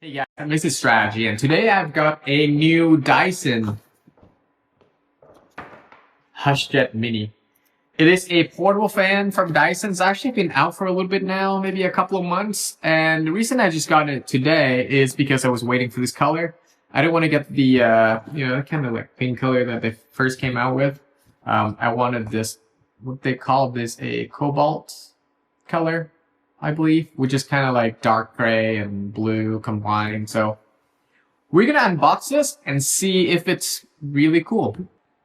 Hey guys, this is Strategy, and today I've got a new Dyson HushJet Mini. It is a portable fan from Dyson. It's actually been out for a little bit now, maybe a couple of months. And the reason I just got it today is because I was waiting for this color. I didn't want to get the, kind of like pink color that they first came out with. I wanted this, what they call this, a cobalt color, I believe, which is kind of like dark gray and blue combined. So we're gonna unbox this and see if it's really cool.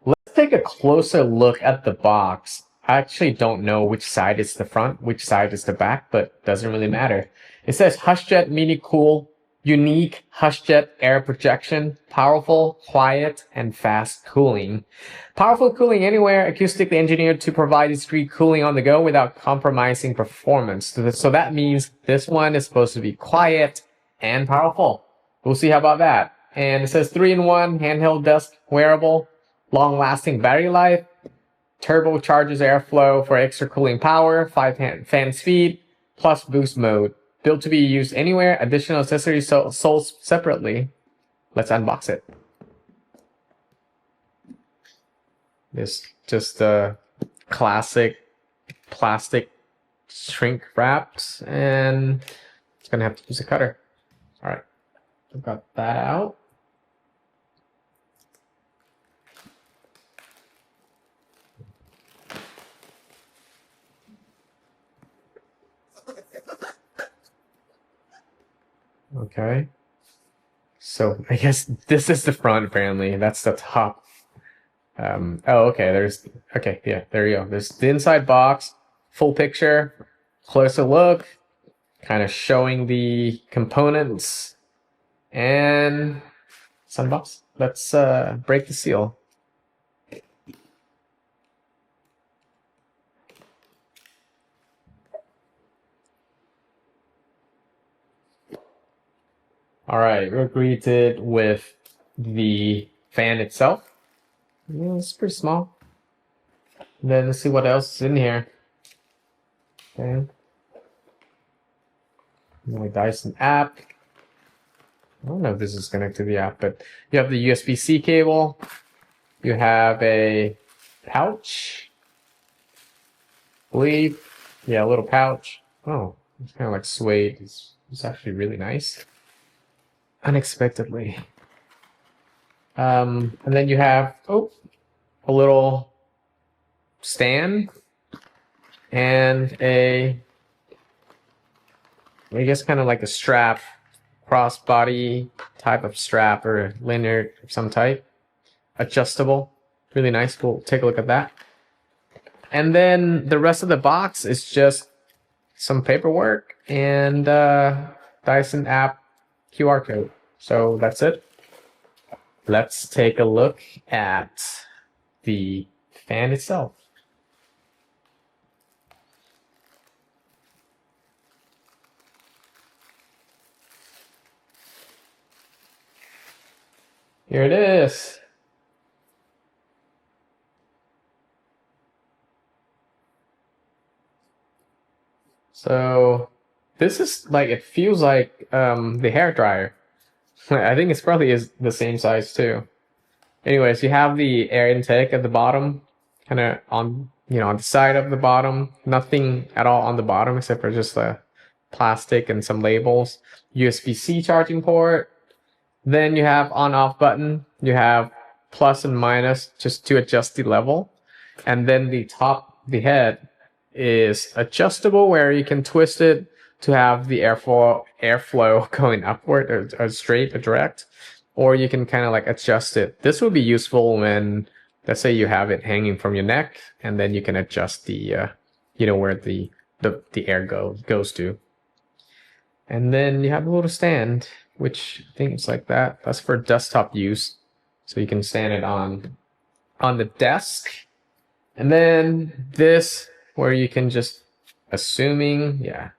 Let's take a closer look at the box. I actually don't know which side is the front, which side is the back, but doesn't really matter. It says HushJet Mini Cool, unique HushJet air projection, powerful, quiet, and fast cooling. Powerful cooling anywhere, acoustically engineered to provide discreet cooling on the go without compromising performance. So that means this one is supposed to be quiet and powerful. We'll see how about that. And it says 3-in-1, handheld desk wearable, long-lasting battery life, turbocharges airflow for extra cooling power, 5 fan speed, plus boost mode. Built to be used anywhere, additional accessories sold separately. Let's unbox it. This just classic plastic shrink wraps, and it's gonna have to use a cutter. All right, I've got that out. Okay, so I guess this is the front. Apparently, that's the top. Oh, okay. Yeah, there you go. There's the inside box, full picture, closer look, kind of showing the components, and it's unboxed. Let's break the seal. All right, we're greeted with the fan itself. Yeah, it's pretty small. Then let's see what else is in here. Okay. My Dyson app. I don't know if this is connected to the app, but you have the USB-C cable. You have a pouch. I believe. Yeah, a little pouch. Oh, it's kind of like suede. It's actually really nice. Unexpectedly. And then you have a little stand and I guess kind of like a strap, crossbody type of strap or lanyard of some type, adjustable, really nice. We'll take a look at that. And then the rest of the box is just some paperwork and Dyson app QR code. So that's it. Let's take a look at the fan itself. Here it is. So this is like, it feels like the hair dryer. I think it's probably is the same size too. Anyways, you have the air intake at the bottom, kind of on on the side of the bottom. Nothing at all on the bottom except for just the plastic and some labels. USB-C charging port. Then you have on-off button. You have plus and minus just to adjust the level. And then the top, the head is adjustable where you can twist it to have the airflow going upward or straight or direct, or you can kind of like adjust it. This would be useful when, let's say, you have it hanging from your neck, and then you can adjust the where the air goes to. And then you have a little stand, which I think it's like that. That's for desktop use, so you can stand it on the desk. And then this, where you can just, assuming, yeah,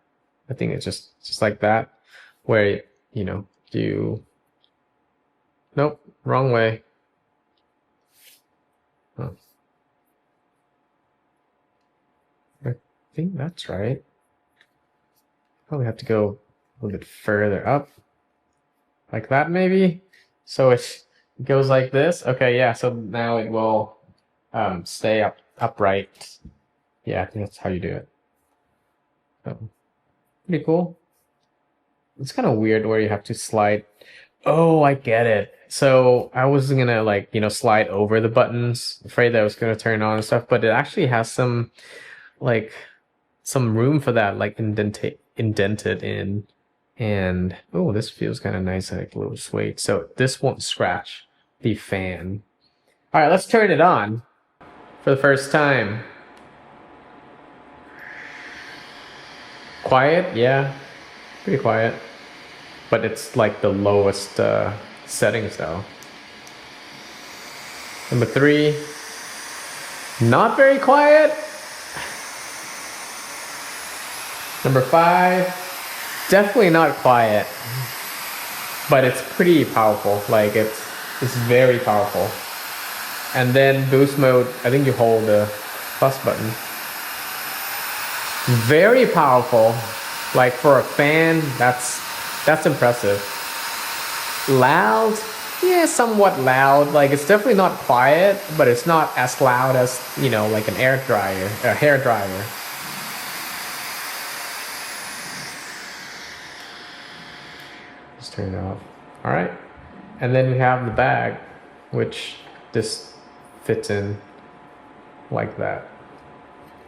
I think it's just like that, where nope, wrong way. Oh. I think that's right. Probably have to go a little bit further up. like that maybe. So it goes like this. Okay, yeah. So now it will stay upright. Yeah, I think that's how you do it. So, pretty cool. It's kind of weird where you have to slide. Oh, I get it. So I was gonna like, slide over the buttons, afraid that I was gonna turn on and stuff, but it actually has like some room for that, like indented in. And oh, this feels kind of nice, like a little suede. So this won't scratch the fan. All right, let's turn it on for the first time. Quiet, yeah, pretty quiet. But it's like the lowest settings though. Number 3, not very quiet. Number 5, definitely not quiet, but it's pretty powerful. Like it's very powerful. And then boost mode, I think you hold the plus button. Very powerful. Like for a fan, that's impressive. Loud, yeah, somewhat loud. Like it's definitely not quiet, but it's not as loud as, like an hair dryer. Just turn it off. All right. And then we have the bag, which this fits in like that.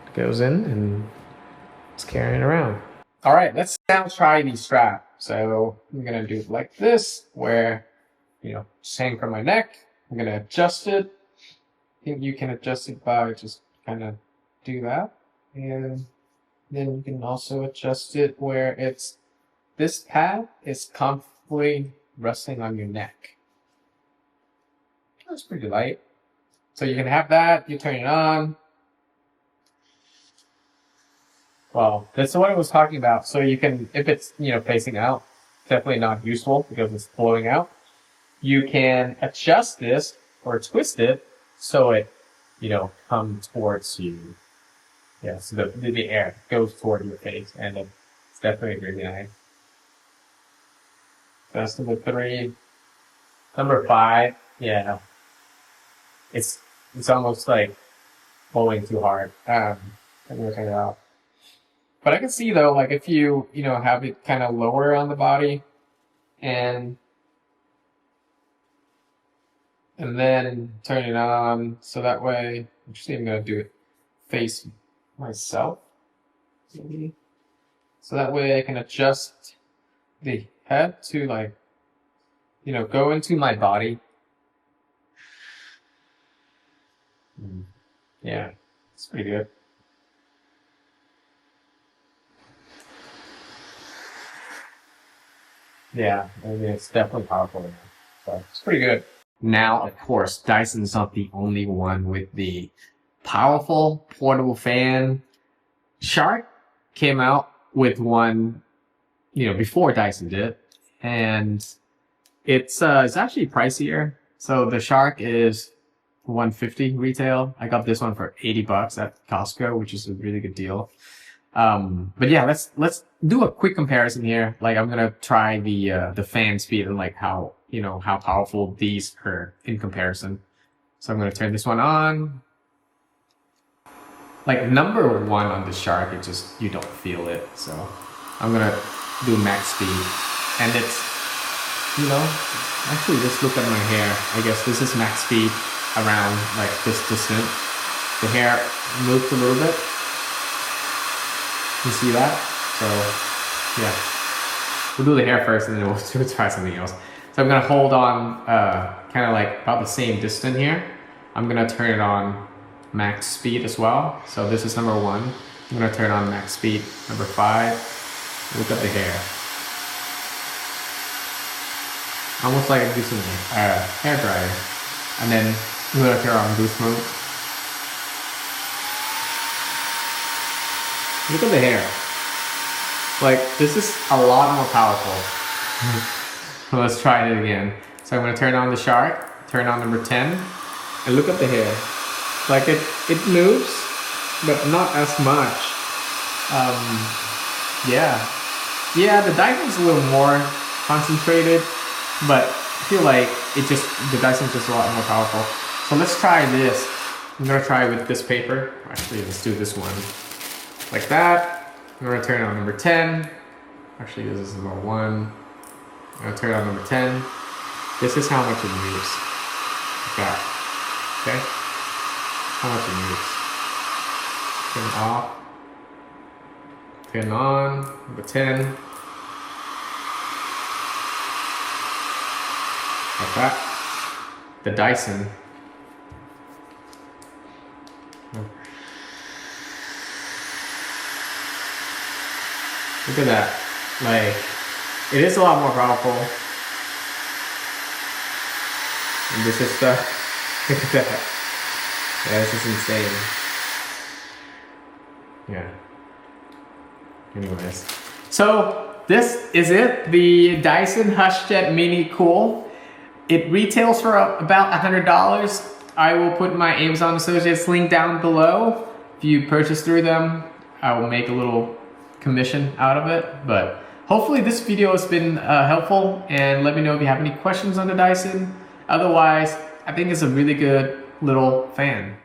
It goes in and it's carrying around. All right, let's now try the strap. So I'm gonna do it like this, where, just hang from my neck. I'm gonna adjust it. I think you can adjust it by just kind of do that. And then you can also adjust it where this pad is comfortably resting on your neck. That's pretty light. So you can have that, you turn it on. Well, that's what I was talking about. So you can, if it's, facing out, definitely not useful because it's blowing out. You can adjust this or twist it so it, comes towards you. Yeah, so the air goes toward your face, and it's definitely really nice. That's number 3. Number 5, yeah. It's almost like blowing too hard. I'm gonna turn it off. But I can see though, like if you, have it kind of lower on the body and then turn it on, so that way, actually I'm gonna do it face myself, maybe. So that way I can adjust the head to like, go into my body. Yeah, it's pretty good. Yeah, I mean, it's definitely powerful enough. So it's pretty good. Now, of course, Dyson's not the only one with the powerful portable fan. Shark came out with one, before Dyson did, and it's actually pricier. So the Shark is $150 retail. I got this one for $80 at Costco, which is a really good deal. But yeah, let's do a quick comparison here. Like I'm gonna try the fan speed and like how how powerful these are in comparison. So I'm gonna turn this one on. Like number 1 on the Shark, it just you don't feel it. So I'm gonna do max speed, and it's actually just look at my hair. I guess this is max speed around like this distance. The hair moved a little bit. You see that? So, yeah. We'll do the hair first and then we'll try something else. So I'm going to hold on kind of like about the same distance here. I'm going to turn it on max speed as well. So this is number 1. I'm going to turn on max speed. Number 5. Look at the hair. Almost like I'm using a hair dryer. And then I'm going to turn on boost mode. Look at the hair. Like, this is a lot more powerful. So let's try it again. So I'm going to turn on the Shark, turn on number 10, and look at the hair. Like, it moves, but not as much. Yeah. Yeah, the Dyson's a little more concentrated. but I feel like the Dyson's just a lot more powerful. So let's try this. I'm gonna try with this paper. Actually, let's do this one. Like that. I'm gonna turn on number 10. Actually, this is number 1. I'm gonna turn on number 10. This is how much it moves. Like that. Okay? How much it moves. Turn off. Turn on. Number 10. Like that. The Dyson. Look at that. Like, it is a lot more powerful. And this is the, look at that. Yeah, this is insane. Yeah. Anyways. So, this is it. The Dyson HushJet Mini Cool. It retails for about $100. I will put my Amazon Associates link down below. If you purchase through them, I will make a little commission out of it. But hopefully this video has been helpful, and let me know if you have any questions on the Dyson. Otherwise, I think it's a really good little fan.